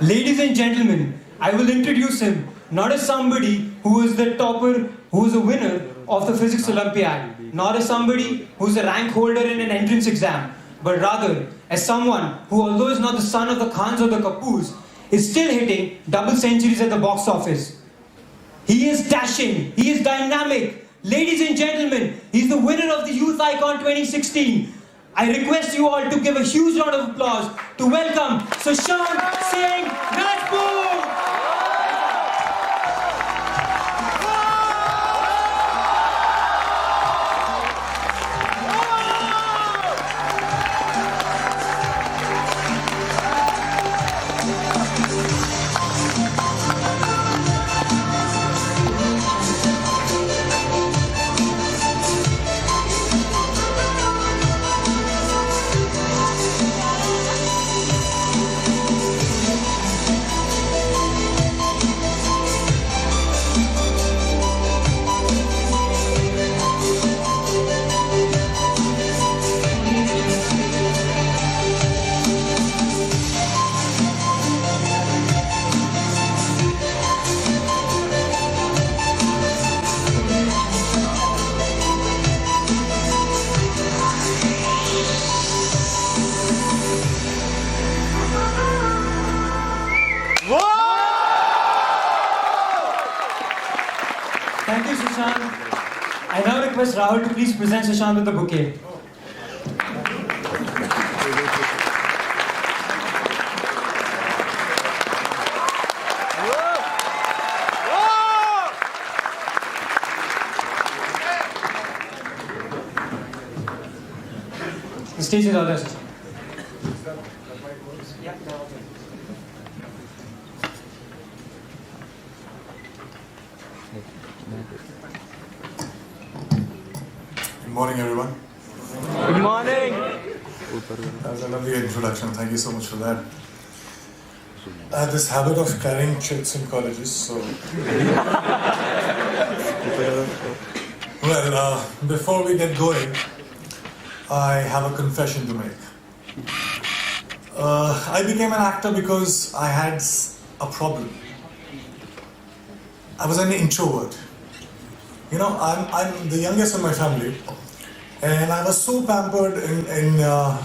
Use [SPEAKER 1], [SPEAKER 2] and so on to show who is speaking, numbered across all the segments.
[SPEAKER 1] Ladies and gentlemen, I will introduce him not as somebody who is the topper, who is a winner of the Physics Olympiad, not as somebody who is a rank holder in an entrance exam, but rather as someone who, although is not the son of the Khans or the Kapoors, is still hitting double centuries at the box office. He is dashing, he is dynamic. Ladies and gentlemen, he's the winner of the Youth Icon 2016. I request you all to give a huge round of applause to welcome Sushant Singh Rajput! Thank you, Sushant. I now request Rahul to please present Sushant with the bouquet. The stage is all yours, Sushant.
[SPEAKER 2] Good morning, everyone.
[SPEAKER 3] Good morning.
[SPEAKER 2] That was a lovely introduction. Thank you so much for that. I had this habit of carrying chits in colleges, so. Well, before we get going, I have a confession to make. I became an actor because I had a problem. I was an introvert. You know, I'm the youngest in my family, and I was so pampered in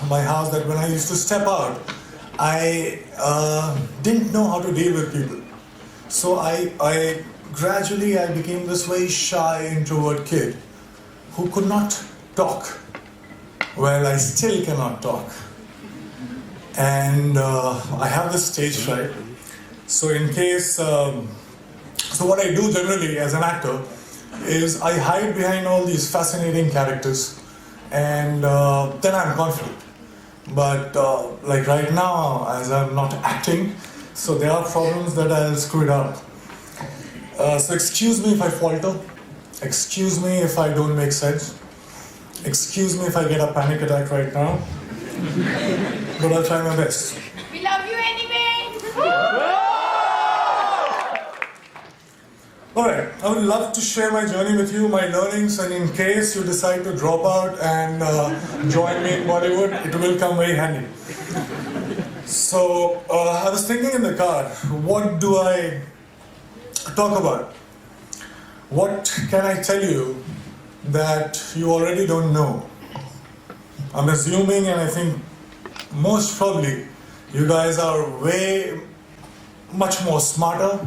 [SPEAKER 2] my house that when I used to step out, I didn't know how to deal with people. So I gradually became this very shy, introvert kid who could not talk. Well, I still cannot talk. And I have this stage fright. So in case, so what I do generally as an actor is I hide behind all these fascinating characters, and then I'm confident. But like right now, as I'm not acting, so there are problems that I'll screw it up. So excuse me if I falter, excuse me if I don't make sense, excuse me if I get a panic attack right now, but I'll try my best.
[SPEAKER 4] We love you anyway!
[SPEAKER 2] Alright, I would love to share my journey with you, my learnings, and in case you decide to drop out and join me in Bollywood, it will come very handy. So, I was thinking in the car, what do I talk about? What can I tell you that you already don't know? I'm assuming, and I think most probably, you guys are way much more smarter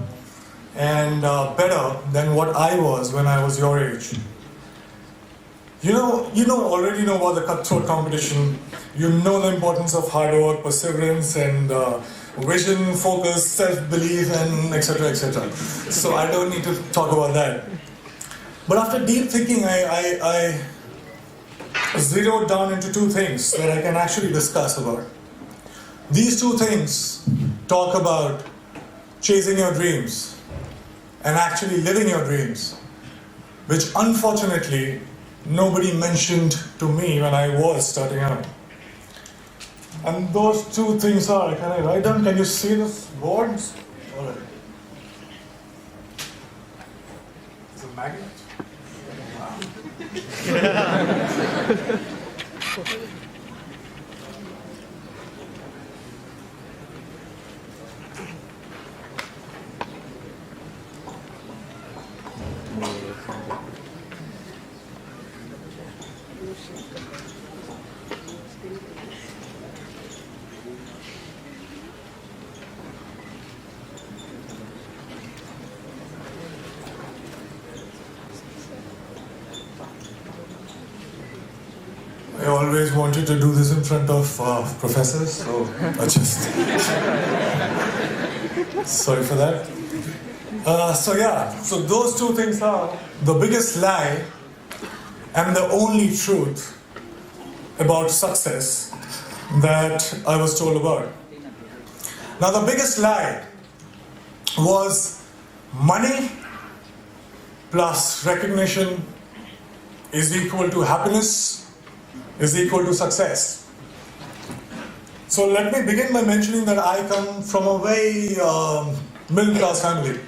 [SPEAKER 2] and better than what I was when I was your age. You already know about the cutthroat competition. You know the importance of hard work, perseverance, and vision, focus, self-belief, and etc., etc. So I don't need to talk about that. But after deep thinking, I zeroed down into two things that I can actually discuss about. These two things talk about chasing your dreams and actually living your dreams, which unfortunately nobody mentioned to me when I was starting out. And those two things are, can I write down? Can you see this boards? All right. It's a magnet. Wow. I always wanted to do this in front of professors, so I just... Sorry for that. So those two things are the biggest lie and the only truth about success that I was told about. Now the biggest lie was money plus recognition is equal to happiness, is equal to success. So let me begin by mentioning that I come from a very middle class family.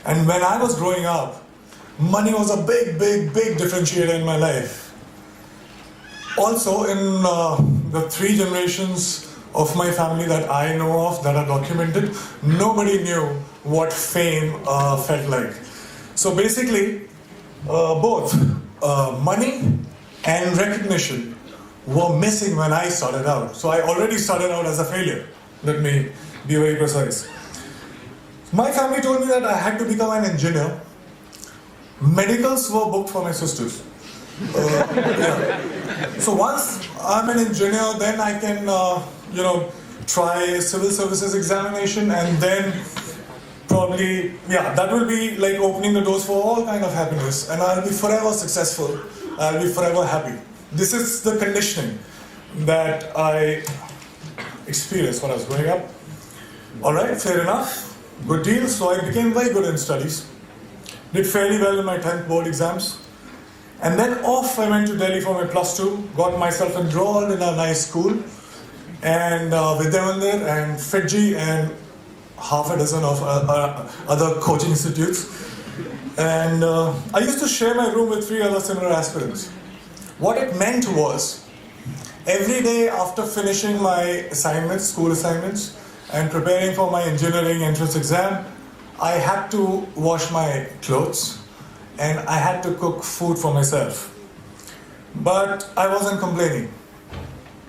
[SPEAKER 2] And when I was growing up, money was a big differentiator in my life. Also in the 3 generations of my family that I know of, that are documented, nobody knew what fame felt like. So basically, both money and recognition were missing when I started out. So I already started out as a failure. Let me be very precise. My family told me that I had to become an engineer. Medicals were booked for my sisters. So once I'm an engineer, then I can, try a civil services examination, and then probably, that will be like opening the doors for all kind of happiness, and I'll be forever successful. I'll be forever happy. This is the conditioning that I experienced when I was growing up. Alright, fair enough. Good deal. So I became very good in studies. Did fairly well in my 10th board exams. And then off I went to Delhi for my +2. Got myself enrolled in a nice school. And Vidyamandir and Fiji and half a dozen of other coaching institutes. And I used to share my room with 3 other similar aspirants. What it meant was, every day after finishing my assignments, school assignments, and preparing for my engineering entrance exam, I had to wash my clothes and I had to cook food for myself. But I wasn't complaining.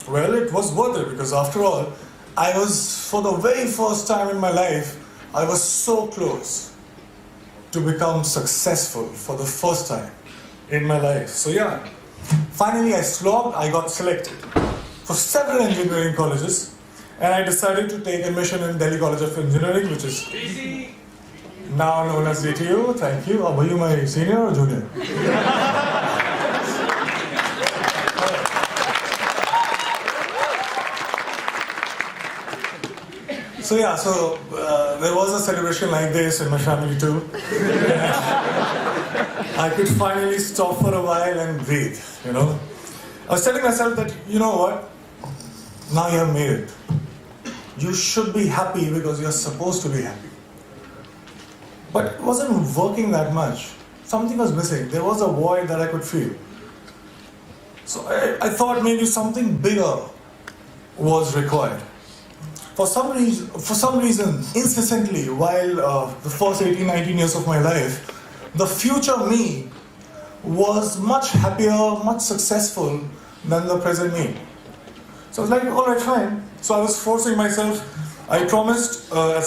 [SPEAKER 2] Well, it was worth it, because after all, I was, for the very first time in my life, I was so close to become successful for the first time in my life. So finally I slogged, I got selected for several engineering colleges, and I decided to take admission in Delhi College of Engineering, which is now known as DTU. Thank you. Were you my senior or junior? So there was a celebration like this in my family too. I could finally stop for a while and breathe, I was telling myself that, you know what? Now you have made it. You should be happy because you're supposed to be happy. But it wasn't working that much. Something was missing. There was a void that I could feel. So I thought maybe something bigger was required. For some reason, incessantly, while the first 18, 19 years of my life, the future me was much happier, much successful than the present me. So I was like, alright, fine. So I was forcing myself. I promised, I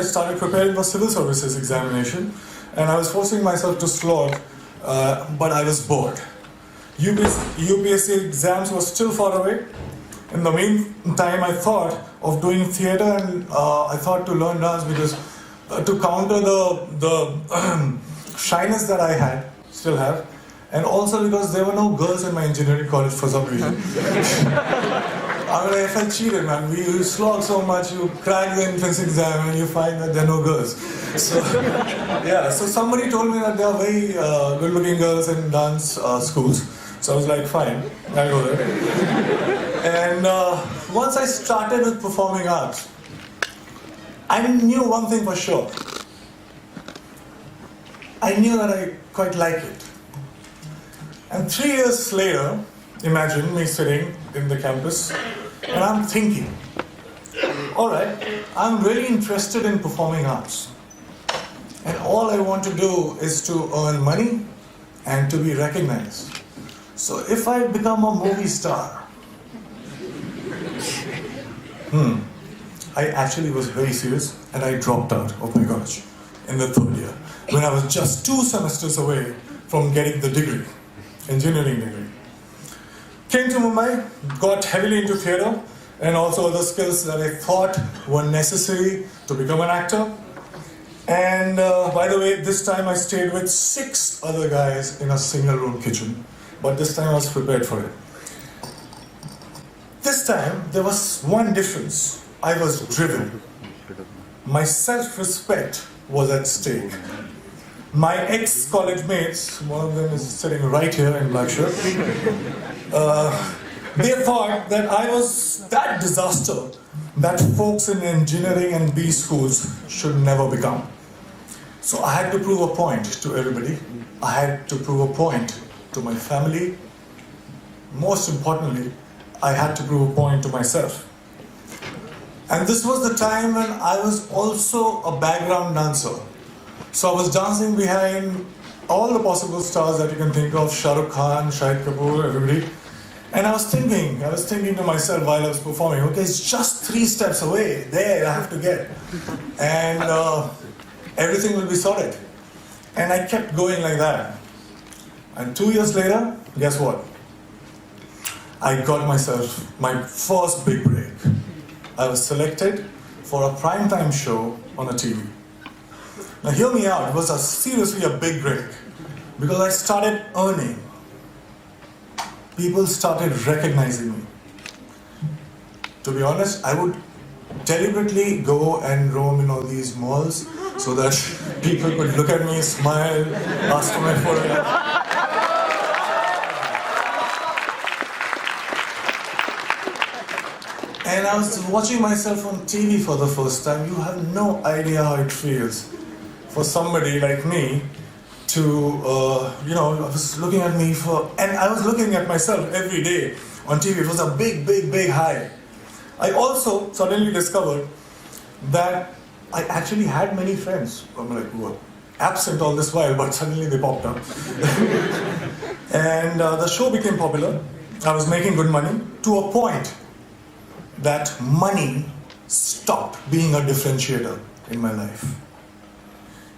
[SPEAKER 2] started preparing for civil services examination, and I was forcing myself to slog, but I was bored. UPSC exams were still far away. In the meantime, I thought of doing theatre, and I thought to learn dance, because to counter the shyness that I still have, and also because there were no girls in my engineering college for some reason. I felt cheated, man. You slog so much, you crack the entrance exam, and you find that there are no girls. So, so somebody told me that there are very good-looking girls in dance schools. So I was like, fine, I'll go there. And once I started with performing arts, I knew one thing for sure. I knew that I quite liked it. And 3 years later, imagine me sitting in the campus, and I'm thinking, alright, I'm really interested in performing arts. And all I want to do is to earn money and to be recognized. So if I become a movie star, I actually was very serious and I dropped out of my college in the third year when I was just 2 semesters away from getting the degree, engineering degree. Came to Mumbai, got heavily into theatre and also other skills that I thought were necessary to become an actor. And by the way, this time I stayed with 6 other guys in a single room kitchen, but this time I was prepared for it. This time there was one difference. I was driven. My self-respect was at stake. My ex-college mates, one of them is sitting right here in black shirt, they thought that I was that disaster that folks in engineering and B schools should never become. So I had to prove a point to everybody. I had to prove a point to my family. Most importantly, I had to prove a point to myself. And this was the time when I was also a background dancer. So I was dancing behind all the possible stars that you can think of, Shah Rukh Khan, Shahid Kapoor, everybody. And I was thinking to myself while I was performing, okay, it's just 3 steps away, there I have to get. And everything will be sorted. And I kept going like that. And 2 years later, guess what? I got myself my first big break. I was selected for a primetime show on a TV. Now hear me out, it was seriously a big break because I started earning. People started recognizing me. To be honest, I would deliberately go and roam in all these malls so that people could look at me, smile, ask for my photograph. And I was watching myself on TV for the first time. You have no idea how it feels for somebody like me to, I was looking at me and I was looking at myself every day on TV. It was a big, big, big high. I also suddenly discovered that I actually had many friends. I'm like, who were absent all this while, but suddenly they popped up. And the show became popular. I was making good money to a point that money stopped being a differentiator in my life.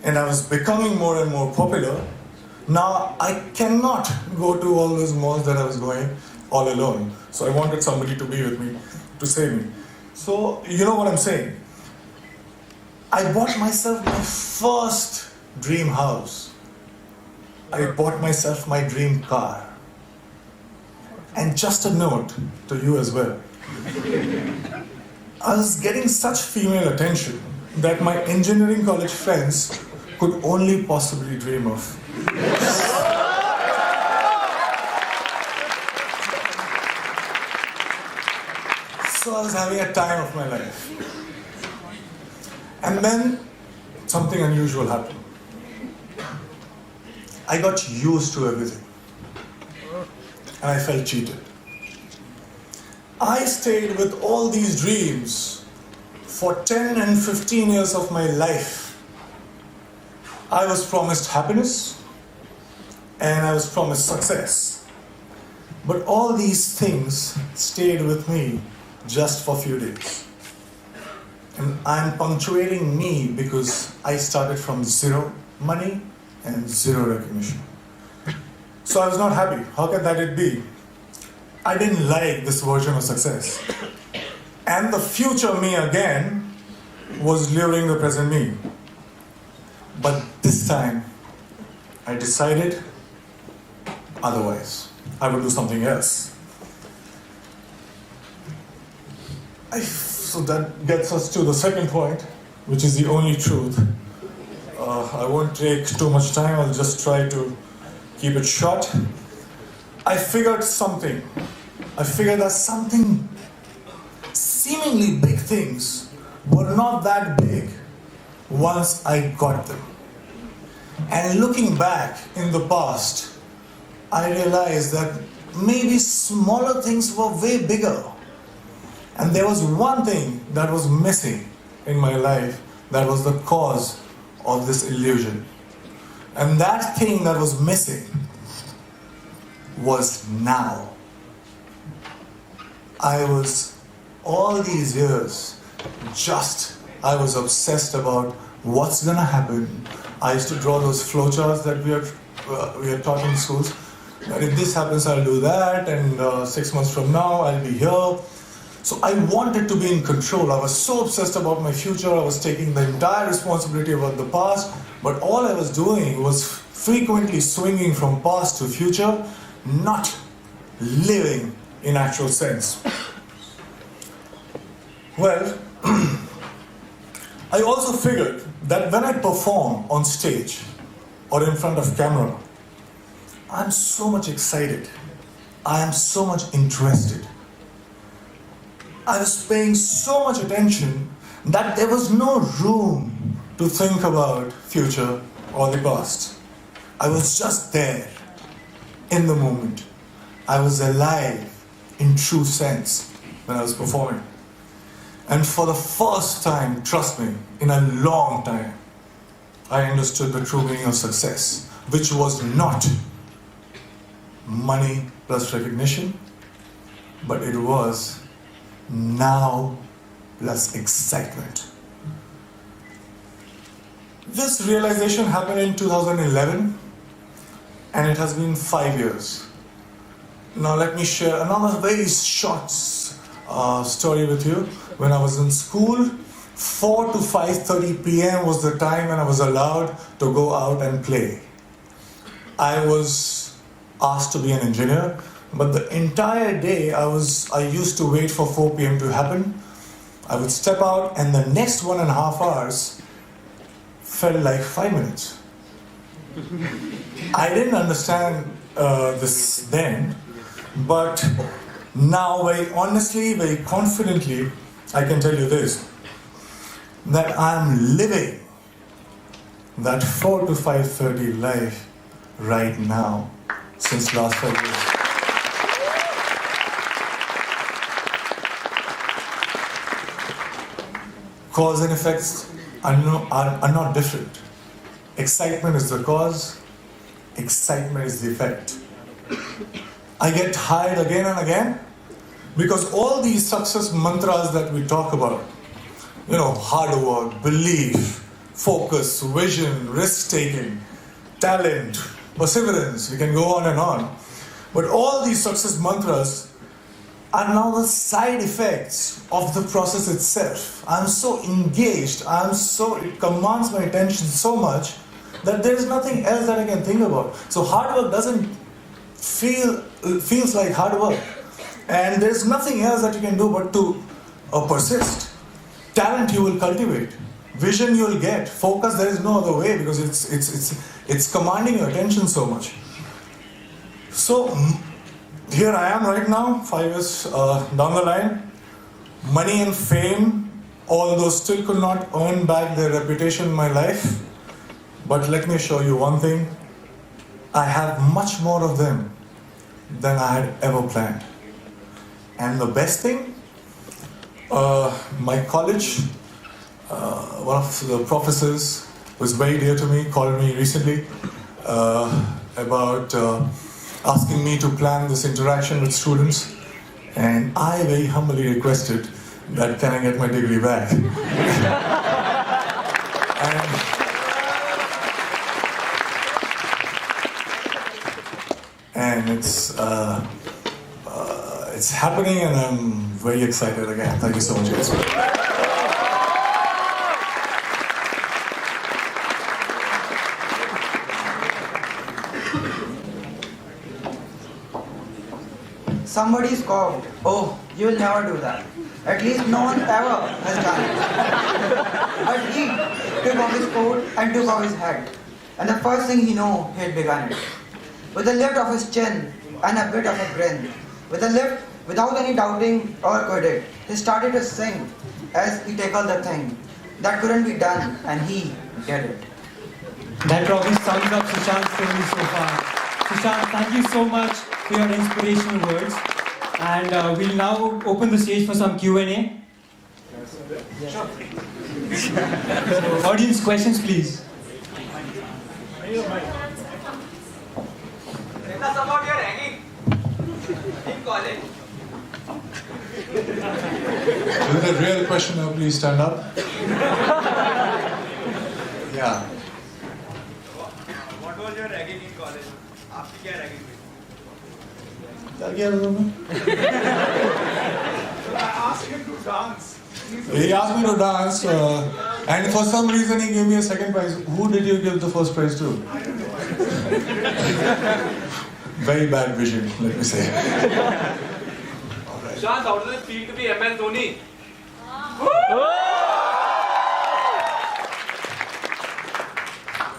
[SPEAKER 2] And I was becoming more and more popular. Now I cannot go to all those malls that I was going all alone. So I wanted somebody to be with me, to save me. So you know what I'm saying? I bought myself my first dream house. I bought myself my dream car. And just a note to you as well. I was getting such female attention that my engineering college friends could only possibly dream of. So I was having a time of my life. And then something unusual happened. I got used to everything. And I felt cheated. I stayed with all these dreams for 10 and 15 years of my life. I was promised happiness and I was promised success. But all these things stayed with me just for a few days. And I'm punctuating me because I started from 0 money and 0 recognition. So I was not happy. How can that it be? I didn't like this version of success. And the future me again was luring the present me. But this time, I decided otherwise. I would do something else. So that gets us to the second point, which is the only truth. I won't take too much time, I'll just try to keep it short. I figured that something, seemingly big things, were not that big once I got them. And looking back in the past, I realized that maybe smaller things were way bigger. And there was one thing that was missing in my life that was the cause of this illusion. And that thing that was missing was now. I was, all these years, I was obsessed about what's gonna happen. I used to draw those flowcharts that we are taught in schools. And if this happens, I'll do that, and 6 months from now, I'll be here. So I wanted to be in control. I was so obsessed about my future. I was taking the entire responsibility about the past, but all I was doing was frequently swinging from past to future, not living in actual sense. Well, I also figured that when I perform on stage or in front of camera, I'm so much excited. I am so much interested. I was paying so much attention that there was no room to think about future or the past. I was just there, in the moment. I was alive in true sense when I was performing. And for the first time, trust me, in a long time, I understood the true meaning of success, which was not money plus recognition, but it was now plus excitement. This realization happened in 2011, and it has been 5 years. Now let me share another very short story with you. When I was in school, 4 to 5:30 p.m. was the time when I was allowed to go out and play. I was asked to be an engineer, but the entire day I used to wait for 4 p.m. to happen. I would step out, and the next 1.5 hours felt like 5 minutes. I didn't understand this then, but now very honestly, very confidently, I can tell you this, that I'm living that 4 to 5:30 life right now since last 5 years. Cause and effects are not different. Excitement is the cause, excitement is the effect. I get tired again and again because all these success mantras that we talk about, hard work, belief, focus, vision, risk-taking, talent, perseverance, we can go on and on. But all these success mantras are now the side effects of the process itself. I'm so engaged, it commands my attention so much that there is nothing else that I can think about. So hard work doesn't feels like hard work. And there's nothing else that you can do but to persist. Talent you will cultivate. Vision you will get. Focus, there is no other way because it's commanding your attention so much. So here I am right now, 5 years down the line. Money and fame, although still could not earn back their reputation in my life. But let me assure you one thing, I have much more of them than I had ever planned. And the best thing, my college, one of the professors who is very dear to me called me recently about asking me to plan this interaction with students, and I very humbly requested that can I get my degree back. and it's happening, and I'm very excited again. Thank you so much, guys.
[SPEAKER 5] Somebody scoffed, "Oh, you will never do that. At least no one ever has done it." But he took off his coat and took off his hat. And the first thing he knew, he had begun it. With a lift of his chin and a bit of a grin, with a lift without any doubting or credit, he started to sing as he tackled the thing that couldn't be done, and he did it.
[SPEAKER 1] That probably sums up Sushant's story so far. Sushant, thank you so much for your inspirational words. And we'll now open the stage for some Q&A.
[SPEAKER 5] Sure.
[SPEAKER 1] Audience questions, please.
[SPEAKER 5] Tell us about your hanging.
[SPEAKER 3] In college.
[SPEAKER 2] This is a real question now, please stand up. Yeah.
[SPEAKER 3] What was your ragging in college? आपकी क्या ragging हुई?
[SPEAKER 2] क्या किया तुमने?
[SPEAKER 3] I asked him to dance.
[SPEAKER 2] He asked me to dance, and for some reason he gave me a second prize. Who did you give the first prize to? Very bad vision, let me say.
[SPEAKER 3] Sushant, how does it feel to be MS Dhoni?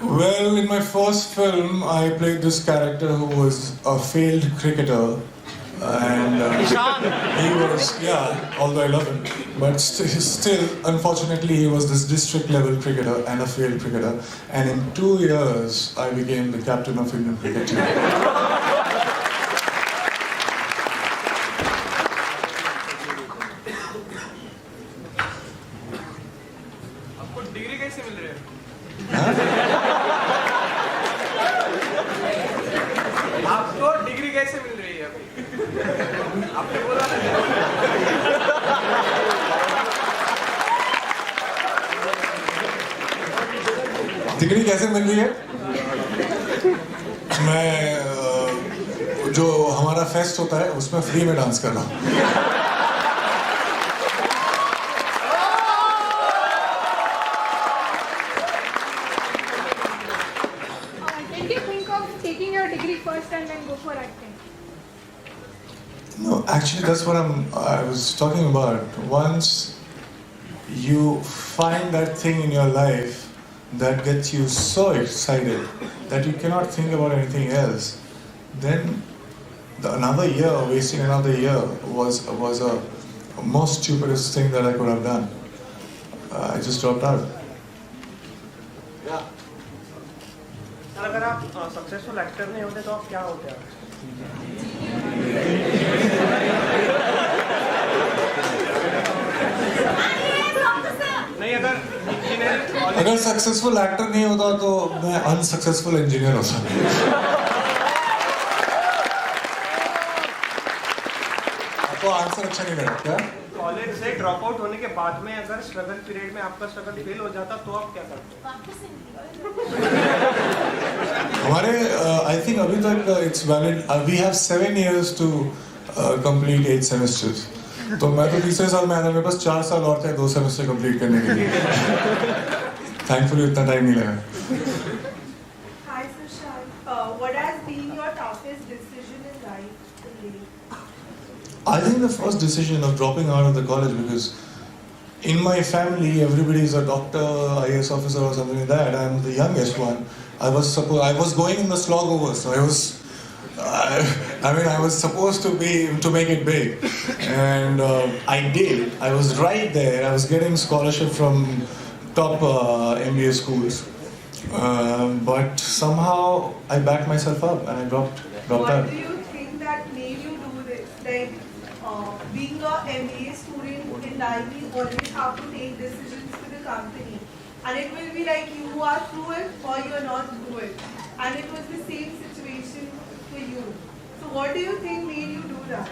[SPEAKER 2] Well, in my first film, I played this character who was a failed cricketer. And he was, yeah, although I love him, but still, unfortunately, he was this district level cricketer and a failed cricketer. And in 2 years, I became the captain of Indian cricket team.
[SPEAKER 3] आपको degree कैसे मिल रही है? आपको degree कैसे मिल रही है अभी? आपने बोला ना?
[SPEAKER 2] डिग्री कैसे मिल रही है? मैं जो हमारा फेस्ट होता है उसमें फ्री में डांस कर रहा हूँ.
[SPEAKER 4] Did you think of taking your degree first and then go for acting?
[SPEAKER 2] No, actually, that's what I was talking about. Once you find that thing in your life that gets you so excited that you cannot think about anything else, then wasting another year was a most stupidest thing that I could have done. I just dropped out.
[SPEAKER 3] अगर आप successful actor नहीं होते तो आप क्या होते हैं? नहीं
[SPEAKER 2] अगर सक्सेसफुल एक्टर नहीं होता तो मैं अनसक्सेसफुल इंजीनियर होता. आपको आंसर अच्छा नहीं लगा क्या?
[SPEAKER 3] कॉलेज से ड्रॉप आउट होने के बाद में अगर स्ट्रगल पीरियड में आपका स्ट्रगल फेल हो जाता तो आप क्या करते?
[SPEAKER 2] हमारे आई थिंक अभी तक it's valid. We have 7 years to complete 8 semesters. तो मैं तो तीसरे साल में आया था. मेरे पास 4 साल और थे 2 सेमेस्टर कंप्लीट करने के लिए. थैंकफुली इतना टाइम नहीं लगा.
[SPEAKER 6] Hi Sushant, what has been your toughest decision in life to date?
[SPEAKER 2] I think the first decision of dropping out of the college, because in my family everybody is a doctor, IAS officer or something like that. I'm the youngest one. I was going in the slog over, so I was supposed to make it big, and I did. I was right there. I was getting scholarship from top MBA schools, but somehow I backed myself up and I dropped
[SPEAKER 6] What
[SPEAKER 2] out.
[SPEAKER 6] do you think that made you do this? Like being a MBA student in life, you always have to take decisions for the company, and it will be like you are through it or you are not through it, and it was the same situation for you. So what do you think made you do that?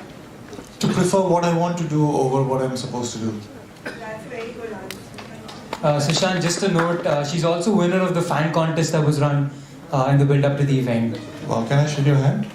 [SPEAKER 2] To prefer what I want to do over what I'm supposed to do.
[SPEAKER 6] That's a very good answer.
[SPEAKER 1] Sushant, just a note, she's also winner of the fan contest that was run in the build-up to the event.
[SPEAKER 2] Wow, can I shake your hand?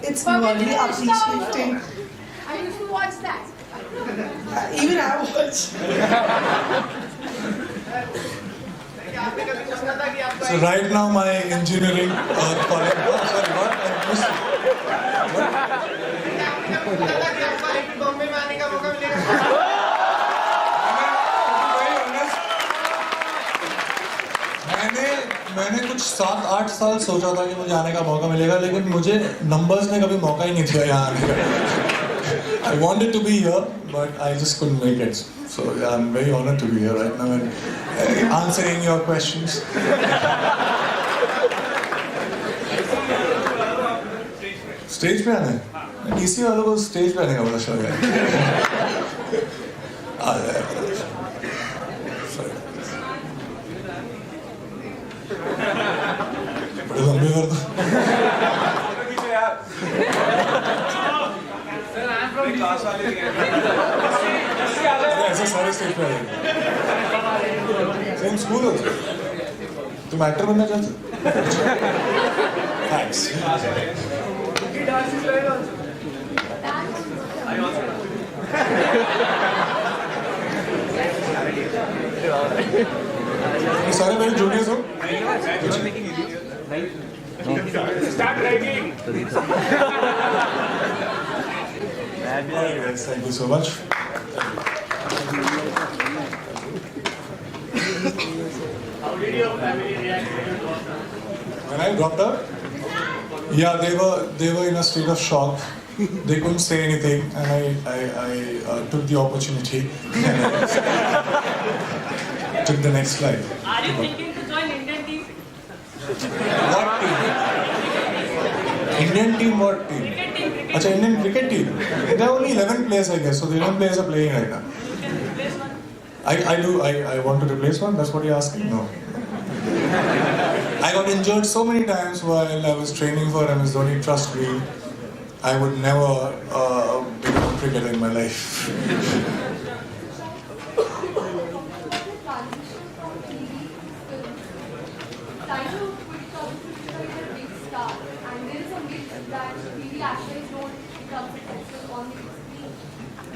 [SPEAKER 6] It's really appreciating.
[SPEAKER 4] I used to watch that.
[SPEAKER 6] Even I watch.
[SPEAKER 2] So right now my engineering college. Oh, sorry, what? I missed it.
[SPEAKER 3] Bombay में आने का मौका मिलेगा?
[SPEAKER 2] मैंने कुछ 7-8 साल सोचा था कि मुझे आने का मौका मिलेगा, लेकिन मुझे नंबर्स ने कभी मौका ही नहीं दिया यहाँ आने का. I wanted to be here, but I just couldn't make it. So I'm very honored to be here right now and answering your questions. Stage पे आना है? इसी वालों को स्टेज पे आने का बड़ा शौक है। आ जाए। बड़े लंबे कर दो। ऐसे सारे स्टेज पे आ जाएंगे। सेम स्कूल होते। तुम एक्टर बनना चाहते हो? Thanks. ये सारे मेरे जूनियर्स हो?
[SPEAKER 3] Start writing.
[SPEAKER 2] Alright guys, thank you so much.
[SPEAKER 3] How did your family react when you dropped out?
[SPEAKER 2] When I dropped out, yeah, they were in a state of shock. They couldn't say anything, and I took the opportunity and I took the next slide.
[SPEAKER 7] Are you thinking to join Indian team?
[SPEAKER 2] What team? Indian team? What team?
[SPEAKER 7] Cricket team, cricket
[SPEAKER 2] Achha, Indian cricket team. There are only 11 players, I guess. So the 11 players are playing right now.
[SPEAKER 7] You can replace one.
[SPEAKER 2] I want to replace one. That's what you're asking? No. I got injured so many times while I was training for MS Dhoni. Trust me, I would never become a cricketer in my life.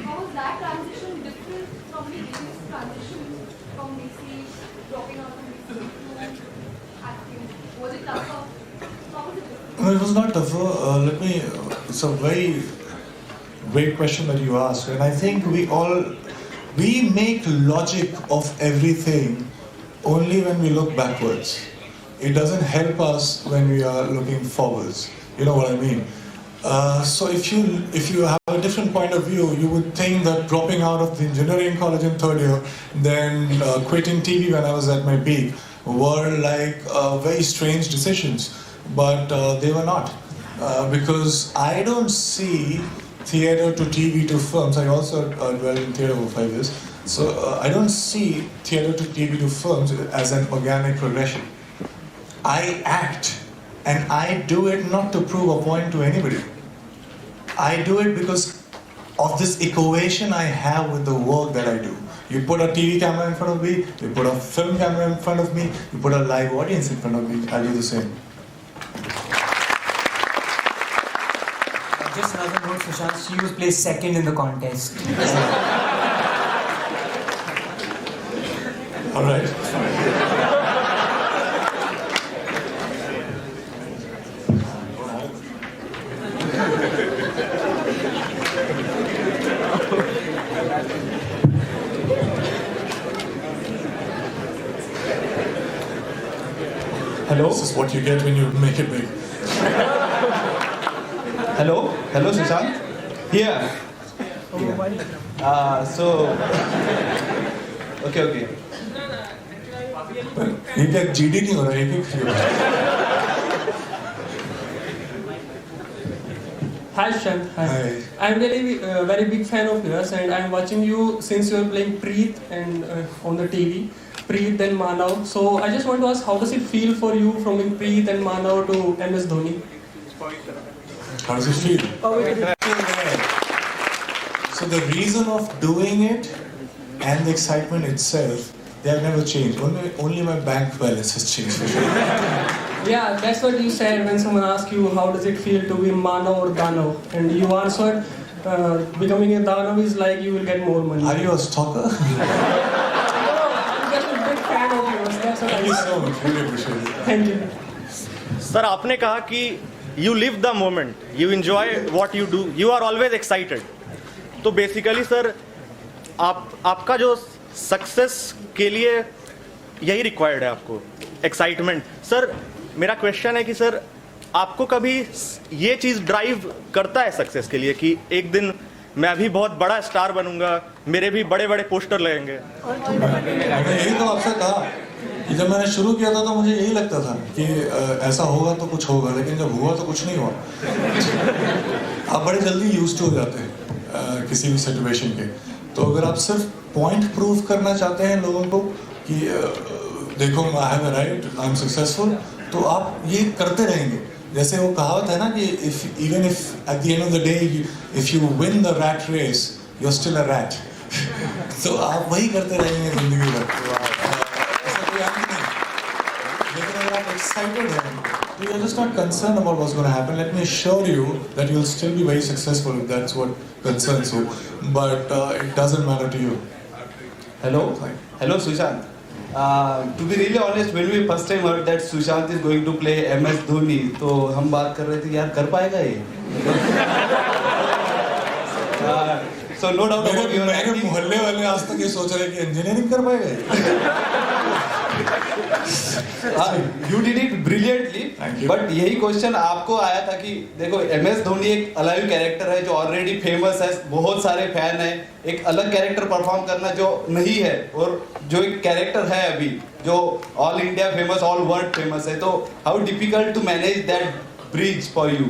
[SPEAKER 4] How was that transition different from the previous transition from basically dropping out of music to acting? Was it tougher? How was it different?
[SPEAKER 2] No, it was not tougher. It's a very great question that you asked, and I think we make logic of everything only when we look backwards. It doesn't help us when we are looking forwards. You know what I mean? So if you have a different point of view, you would think that dropping out of the engineering college in third year, then quitting TV when I was at my peak, were like very strange decisions. But they were not. Because I don't see theatre to TV to films. I also dwelled in theatre for 5 years. So I don't see theatre to TV to films as an organic progression. I act. And I do it not to prove a point to anybody. I do it because of this equation I have with the work that I do. You put a TV camera in front of me, you put a film camera in front of me, you put a live audience in front of me, I'll do the same.
[SPEAKER 1] Just another note, Sushant, she was placed second in the contest.
[SPEAKER 2] All right.
[SPEAKER 1] Hello?
[SPEAKER 2] This is what you get when you make it big.
[SPEAKER 8] Hello, Sushant. Here. Okay.
[SPEAKER 2] ये क्या GD नहीं हो रहा है एक
[SPEAKER 9] Hi Sushant.
[SPEAKER 2] Hi.
[SPEAKER 9] I'm really very big fan of yours, and I'm watching you since you are playing Preet and on the TV. Preet and Manav. So I just want to ask, how does it feel for you from being Preet and Manav to MS Dhoni?
[SPEAKER 2] How does it feel? So the reason of doing it and the excitement itself, they have never changed. Only my bank balance has changed.
[SPEAKER 9] Yeah, that's what you said when someone asked you how does it feel to be Manav or Danav, and you answered, becoming a Danav is like you will get more money.
[SPEAKER 2] Are you a stalker?
[SPEAKER 9] I'm just a big fan of yours. That's what
[SPEAKER 2] Thank
[SPEAKER 9] I
[SPEAKER 2] you
[SPEAKER 9] said.
[SPEAKER 2] so much. Really appreciate it.
[SPEAKER 9] Thank you.
[SPEAKER 10] Sir आपने कहा कि you live the moment, you enjoy what you do, you are always excited. तो basically sir आपका जो success के लिए यही required है आपको, एक्साइटमेंट. सर मेरा क्वेश्चन है कि सर आपको कभी ये चीज़ ड्राइव करता है सक्सेस के लिए कि एक दिन मैं भी बहुत बड़ा स्टार बनूंगा, मेरे भी बड़े बड़े पोस्टर लगेंगे।
[SPEAKER 2] मैंने यही तो आपसे कहा कि जब मैंने शुरू किया था तो मुझे यही लगता था कि ऐसा होगा तो कुछ होगा, लेकिन जब हुआ तो कुछ नहीं हुआ। आप बड़े जल्दी यूज्ड टू हो जाते हैं किसी भी सिचुएशन के। तो अगर आप सिर्फ पॉइंट प्रूव करना चाहते हैं लोगों को कि देखो I have a right, I am successful, तो आप ये करते रहेंगे। जैसे वो कहावत है ना कि even if at the end of the day if you win the rat race you are still a rat. तो आप वही करते रहेंगे जिंदगी भर। ऐसा कोई आदमी नहीं, लेकिन अगर आप एक्साइटेड हैं तो you are just not concern about what's gonna happen. Let me assure you that you will still be very successful if that's what concerns you, but it doesn't matter to you.
[SPEAKER 8] Hello, Sushant. To be really honest, when we first time heard that Sushant is going to play MS Dhoni, तो हम बात कर रहे थे यार कर पाएगा ये? So no doubt about your
[SPEAKER 2] मेरे मोहल्ले वाले आज तक ये सोच रहे हैं कि इंजीनियरिंग कर पाएगा ये।
[SPEAKER 8] You did it brilliantly. But यही क्वेश्चन आपको आया था कि देखो MS धोनी एक अलाइव कैरेक्टर है जो ऑलरेडी फेमस है, बहुत सारे फैन हैं। एक अलग कैरेक्टर परफॉर्म करना जो नहीं है और जो एक कैरेक्टर है अभी जो all India famous, all world famous है, तो how difficult to manage that bridge for you?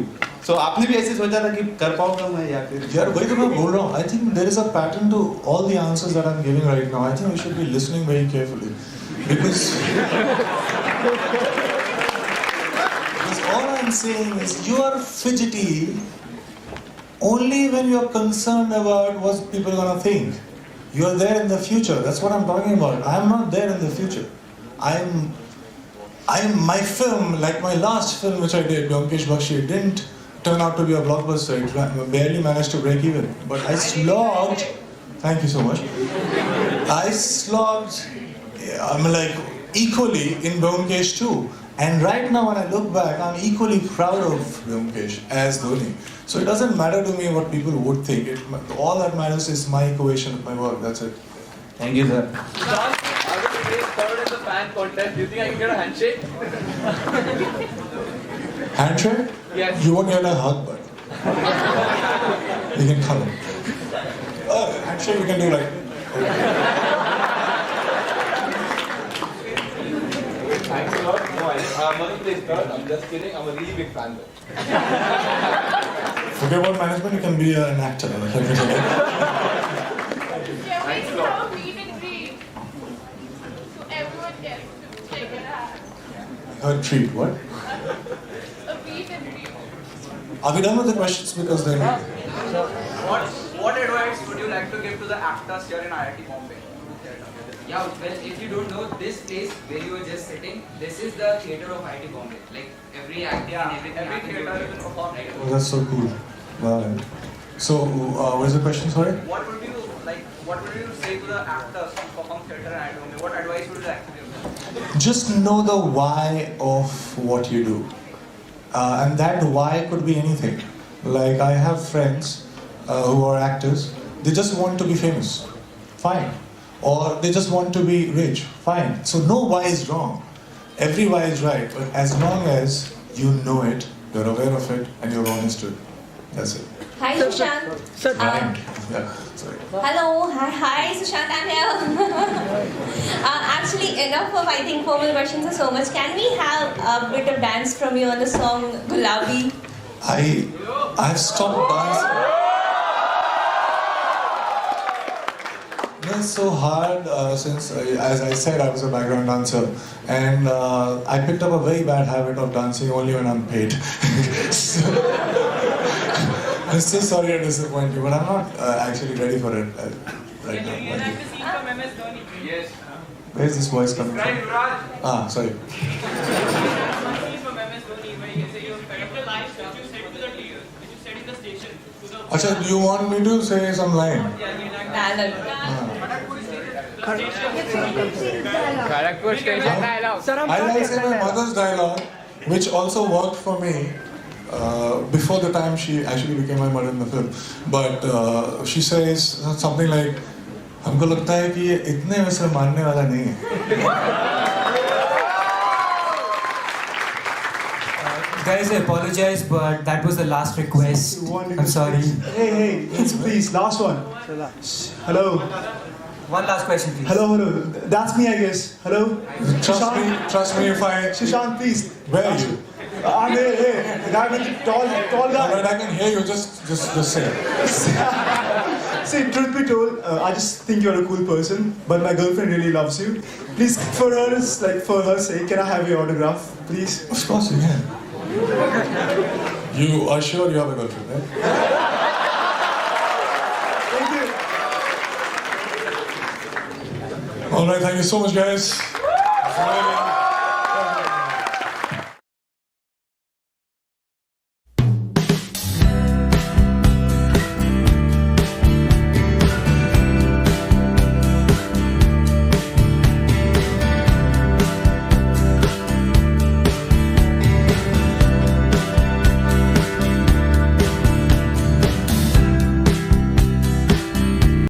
[SPEAKER 8] So आपने भी ऐसे सोचा था कि कर पाऊंगा मैं या फिर?
[SPEAKER 2] यार वही तो मैं बोल रहा हूँ। I think there is a pattern to all the answers that I am giving right now. I think we should be listening very carefully because all I'm saying is you are fidgety only when you are concerned about what people are gonna think. You are there in the future. That's what I'm talking about. I am not there in the future. I'm my film, like my last film which I did, Vyomkesh Bakshi, didn't turn out to be a blockbuster. It barely managed to break even. But I slogged. Thank you so much. I slogged. I'm like equally in Vyomkesh too. And right now when I look back, I'm equally proud of Vyomkesh as Dhoni. So it doesn't matter to me what people would think. All that matters is my equation of my work. That's it.
[SPEAKER 8] Thank you, sir.
[SPEAKER 11] John, I was raised third in the fan contest. Do you think I can get a handshake?
[SPEAKER 2] Handshake?
[SPEAKER 11] Yes.
[SPEAKER 2] You won't get a hug, but you can come. Handshake we can do like.
[SPEAKER 11] Thanks a lot. No, Manu plays third. I'm just kidding. I'm a really big fan though.
[SPEAKER 2] Forget about management. You can be an actor.
[SPEAKER 4] Yeah, we have a meet and greet. So everyone gets to check it out.
[SPEAKER 2] Her treat. What?
[SPEAKER 4] A meet and greet.
[SPEAKER 2] Are we done with the questions? Because then.
[SPEAKER 11] What advice would you like to give to the actors here in IIT Bombay?
[SPEAKER 12] Yeah, well, if you don't know, this place where you were just sitting, this is the theatre of IIT Bombay. Like every acting and everything.
[SPEAKER 11] Every theatre you can perform. Right?
[SPEAKER 2] Oh, that's so cool. Wow. So, what is the question? Sorry.
[SPEAKER 11] What would you say to the actors who perform theatre in IIT Bombay? What advice would you like to give them?
[SPEAKER 2] Just know the why of what you do, and that why could be anything. Like I have friends who are actors. They just want to be famous. Fine. Or they just want to be rich. Fine. So no why is wrong. Every why is right. But as long as you know it, you're aware of it, and you're honest with it. That's it.
[SPEAKER 13] Hi, Sushant.
[SPEAKER 2] Yeah. Sorry.
[SPEAKER 13] Hello. Hi, Sushant. I'm here. Actually, enough of, I think, formal questions are so much. Can we have a bit of dance from you on the song Gulabi?
[SPEAKER 2] I've stopped dancing. It's so hard since, as I said, I was a background dancer, and I picked up a very bad habit of dancing only when I'm paid. So, I'm so sorry to disappoint you, but I'm not actually ready for it right now.
[SPEAKER 7] Reenact the scene from MS Dhoni.
[SPEAKER 11] Yes.
[SPEAKER 2] Where's this voice coming
[SPEAKER 11] Right,
[SPEAKER 2] from?
[SPEAKER 11] Raj.
[SPEAKER 2] Sorry.
[SPEAKER 7] One scene from MS Dhoni where you say you fed up the lines which you said to the teacher, which you said in the station. To the
[SPEAKER 2] Acha, do you want me to say some line?
[SPEAKER 7] yeah, reenact
[SPEAKER 11] Kharagpur station dialogue.
[SPEAKER 2] I like say my mother's dialogue, which also worked for me before the time she actually became my mother in the film. But she says something like, हमको लगता है कि ये इतने में से मानने वाला नहीं है.
[SPEAKER 1] Guys, I apologize, but that was the last request. I'm sorry.
[SPEAKER 14] Hey, please, last one. Hello.
[SPEAKER 1] One last question, please.
[SPEAKER 14] Hello. That's me, I guess. Hello.
[SPEAKER 2] Trust me if I...
[SPEAKER 14] Sushant, please.
[SPEAKER 2] Where are you?
[SPEAKER 14] I'm here. The guy with the tall guy.
[SPEAKER 2] Alright, I can hear you. Just say it.
[SPEAKER 14] See, truth be told, I just think you're a cool person, but my girlfriend really loves you. Please, for her sake, can I have your autograph, please?
[SPEAKER 2] Of course you can. You are sure you have a girlfriend, right?
[SPEAKER 14] Thank you.
[SPEAKER 2] Alright, thank you so much, guys.